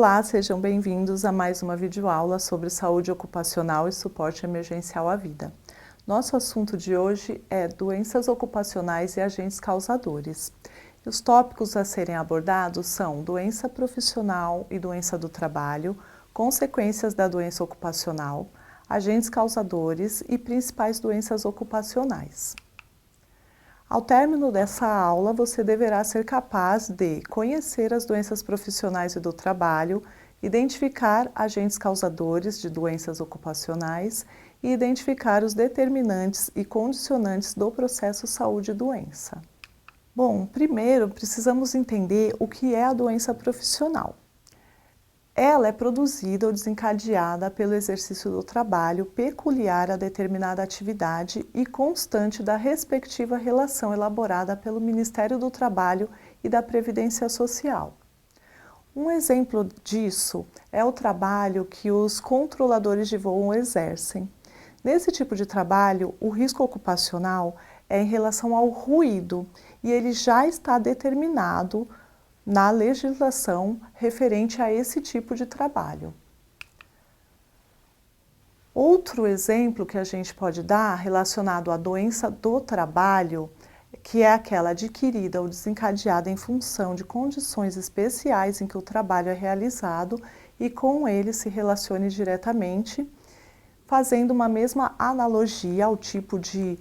Olá, sejam bem-vindos a mais uma videoaula sobre saúde ocupacional e suporte emergencial à vida. Nosso assunto de hoje é doenças ocupacionais e agentes causadores. E os tópicos a serem abordados são doença profissional e doença do trabalho, consequências da doença ocupacional, agentes causadores e principais doenças ocupacionais. Ao término dessa aula, você deverá ser capaz de conhecer as doenças profissionais e do trabalho, identificar agentes causadores de doenças ocupacionais e identificar os determinantes e condicionantes do processo saúde e doença. Bom, primeiro precisamos entender o que é a doença profissional. Ela é produzida ou desencadeada pelo exercício do trabalho peculiar a determinada atividade e constante da respectiva relação elaborada pelo Ministério do Trabalho e da Previdência Social. Um exemplo disso é o trabalho que os controladores de voo exercem. Nesse tipo de trabalho, o risco ocupacional é em relação ao ruído e ele já está determinado na legislação referente a esse tipo de trabalho. Outro exemplo que a gente pode dar relacionado à doença do trabalho, que é aquela adquirida ou desencadeada em função de condições especiais em que o trabalho é realizado e com ele se relacione diretamente, fazendo uma mesma analogia ao tipo de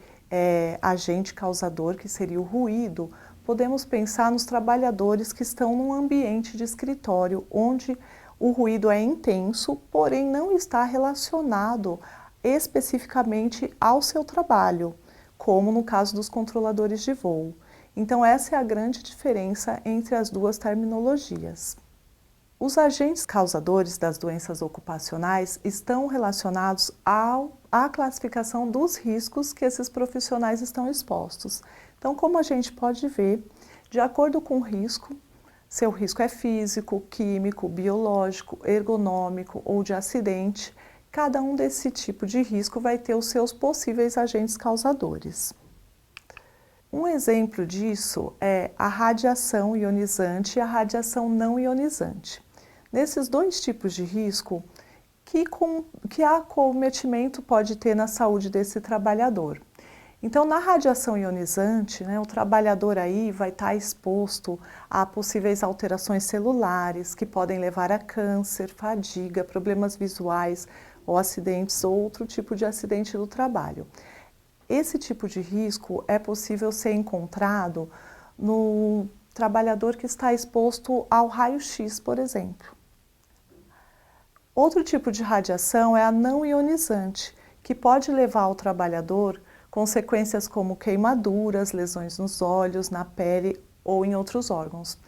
agente causador, que seria o ruído. Podemos pensar nos trabalhadores que estão num ambiente de escritório, onde o ruído é intenso, porém não está relacionado especificamente ao seu trabalho, como no caso dos controladores de voo. Então, essa é a grande diferença entre as duas terminologias. Os agentes causadores das doenças ocupacionais estão relacionados à classificação dos riscos que esses profissionais estão expostos. Então, como a gente pode ver, de acordo com o risco, seu risco é físico, químico, biológico, ergonômico ou de acidente, cada um desse tipo de risco vai ter os seus possíveis agentes causadores. Um exemplo disso é a radiação ionizante e a radiação não ionizante. Nesses dois tipos de risco, que acometimento pode ter na saúde desse trabalhador? Então, na radiação ionizante, o trabalhador aí vai estar exposto a possíveis alterações celulares que podem levar a câncer, fadiga, problemas visuais ou acidentes ou outro tipo de acidente do trabalho. Esse tipo de risco é possível ser encontrado no trabalhador que está exposto ao raio-x, por exemplo. Outro tipo de radiação é a não ionizante, que pode levar ao trabalhador consequências como queimaduras, lesões nos olhos, na pele ou em outros órgãos.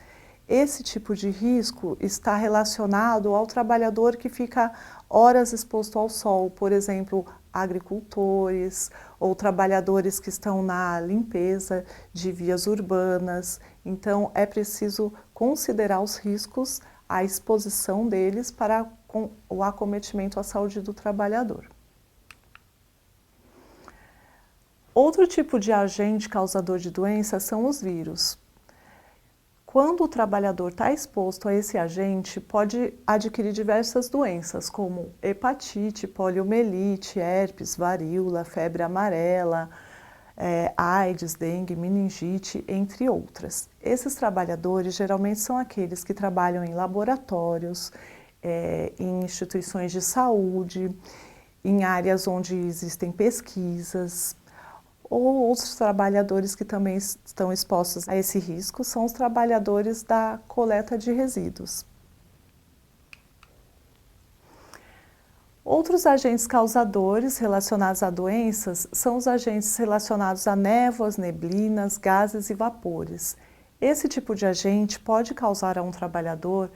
Esse tipo de risco está relacionado ao trabalhador que fica horas exposto ao sol, por exemplo, agricultores ou trabalhadores que estão na limpeza de vias urbanas. Então, é preciso considerar os riscos, a exposição deles para o acometimento à saúde do trabalhador. Outro tipo de agente causador de doença são os vírus. Quando o trabalhador está exposto a esse agente, pode adquirir diversas doenças, como hepatite, poliomielite, herpes, varíola, febre amarela, AIDS, dengue, meningite, entre outras. Esses trabalhadores geralmente são aqueles que trabalham em laboratórios, em instituições de saúde, em áreas onde existem pesquisas, ou outros trabalhadores que também estão expostos a esse risco são os trabalhadores da coleta de resíduos. Outros agentes causadores relacionados a doenças são os agentes relacionados a névoas, neblinas, gases e vapores. Esse tipo de agente pode causar a um trabalhador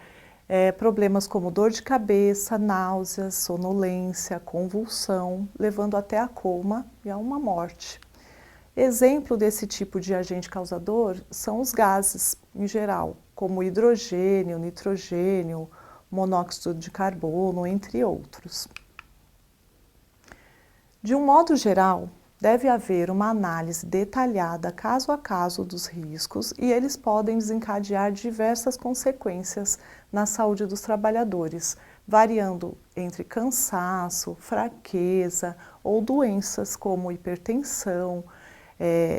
problemas como dor de cabeça, náuseas, sonolência, convulsão, levando até a coma e a uma morte. Exemplo desse tipo de agente causador são os gases, em geral, como hidrogênio, nitrogênio, monóxido de carbono, entre outros. De um modo geral, Deve haver uma análise detalhada caso a caso dos riscos e eles podem desencadear diversas consequências na saúde dos trabalhadores, variando entre cansaço, fraqueza ou doenças como hipertensão,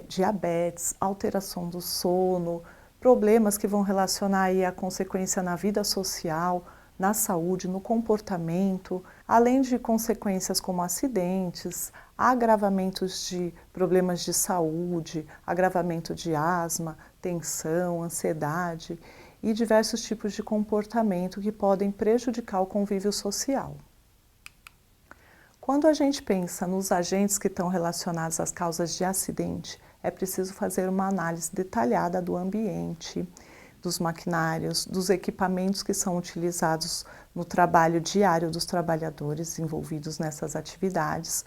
diabetes, alteração do sono, problemas que vão relacionar aí a consequência na vida social, na saúde, no comportamento, além de consequências como acidentes, agravamentos de problemas de saúde, agravamento de asma, tensão, ansiedade e diversos tipos de comportamento que podem prejudicar o convívio social. Quando a gente pensa nos agentes que estão relacionados às causas de acidente, é preciso fazer uma análise detalhada do ambiente, dos maquinários, dos equipamentos que são utilizados no trabalho diário dos trabalhadores envolvidos nessas atividades,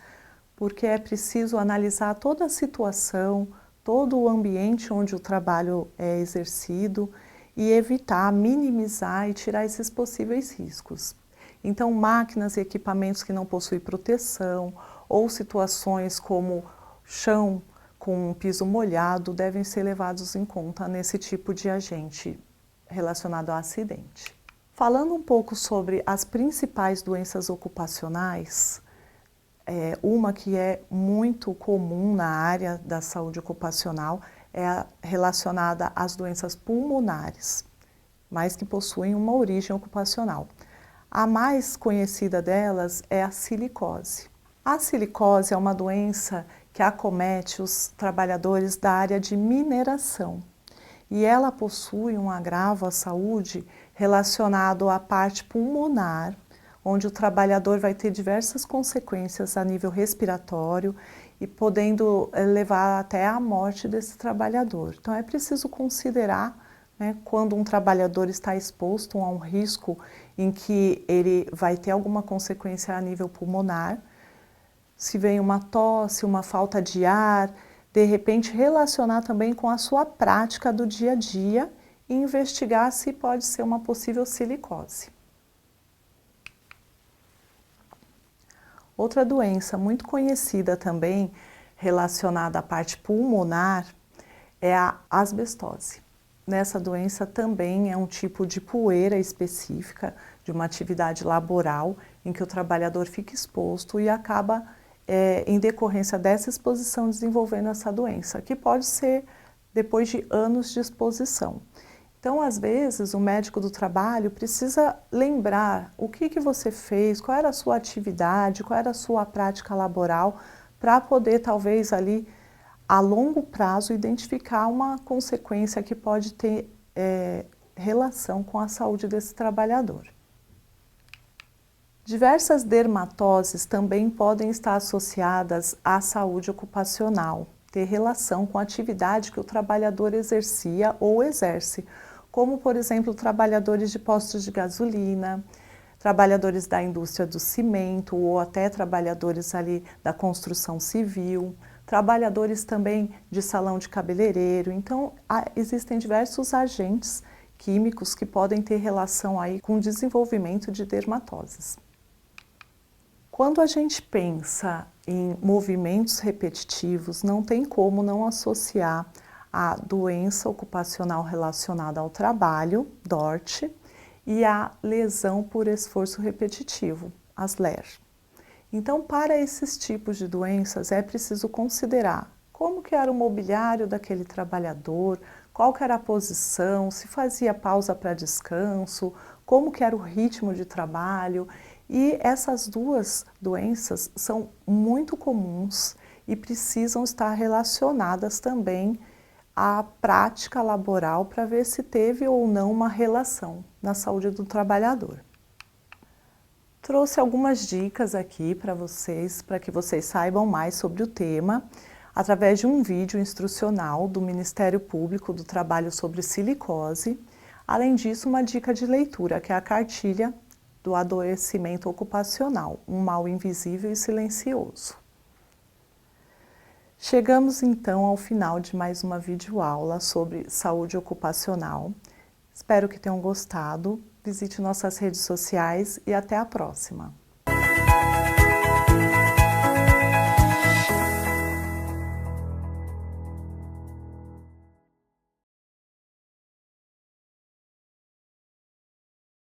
porque é preciso analisar toda a situação, todo o ambiente onde o trabalho é exercido e evitar, minimizar e tirar esses possíveis riscos. Então, máquinas e equipamentos que não possuem proteção ou situações como chão com um piso molhado devem ser levados em conta nesse tipo de agente relacionado ao acidente. Falando um pouco sobre as principais doenças ocupacionais, uma que é muito comum na área da saúde ocupacional é relacionada às doenças pulmonares, mas que possuem uma origem ocupacional. A mais conhecida delas é a silicose. A silicose é uma doença que acomete os trabalhadores da área de mineração e ela possui um agravo à saúde relacionado à parte pulmonar, onde o trabalhador vai ter diversas consequências a nível respiratório e podendo levar até à morte desse trabalhador. Então é preciso considerar, né, quando um trabalhador está exposto a um risco em que ele vai ter alguma consequência a nível pulmonar, se vem uma tosse, uma falta de ar, de repente relacionar também com a sua prática do dia a dia e investigar se pode ser uma possível silicose. Outra doença muito conhecida também relacionada à parte pulmonar é a asbestose. Nessa doença também é um tipo de poeira específica de uma atividade laboral em que o trabalhador fica exposto e acaba em decorrência dessa exposição desenvolvendo essa doença, que pode ser depois de anos de exposição. Então, às vezes, o médico do trabalho precisa lembrar o que você fez, qual era a sua atividade, qual era a sua prática laboral, para poder, talvez, ali, a longo prazo, identificar uma consequência que pode ter relação com a saúde desse trabalhador. Diversas dermatoses também podem estar associadas à saúde ocupacional, ter relação com a atividade que o trabalhador exercia ou exerce, como, por exemplo, trabalhadores de postos de gasolina, trabalhadores da indústria do cimento ou até trabalhadores ali da construção civil, trabalhadores também de salão de cabeleireiro. Então, existem diversos agentes químicos que podem ter relação aí com o desenvolvimento de dermatoses. Quando a gente pensa em movimentos repetitivos, não tem como não associar a doença ocupacional relacionada ao trabalho, DORT, e a lesão por esforço repetitivo, as LER. Então, para esses tipos de doenças, é preciso considerar como que era o mobiliário daquele trabalhador, qual que era a posição, se fazia pausa para descanso, como que era o ritmo de trabalho. E essas duas doenças são muito comuns e precisam estar relacionadas também à prática laboral para ver se teve ou não uma relação na saúde do trabalhador. Trouxe algumas dicas aqui para que vocês saibam mais sobre o tema, através de um vídeo instrucional do Ministério Público do Trabalho sobre silicose. Além disso, uma dica de leitura, que é a cartilha do adoecimento ocupacional, um mal invisível e silencioso. Chegamos então ao final de mais uma videoaula sobre saúde ocupacional. Espero que tenham gostado. Visite nossas redes sociais e até a próxima!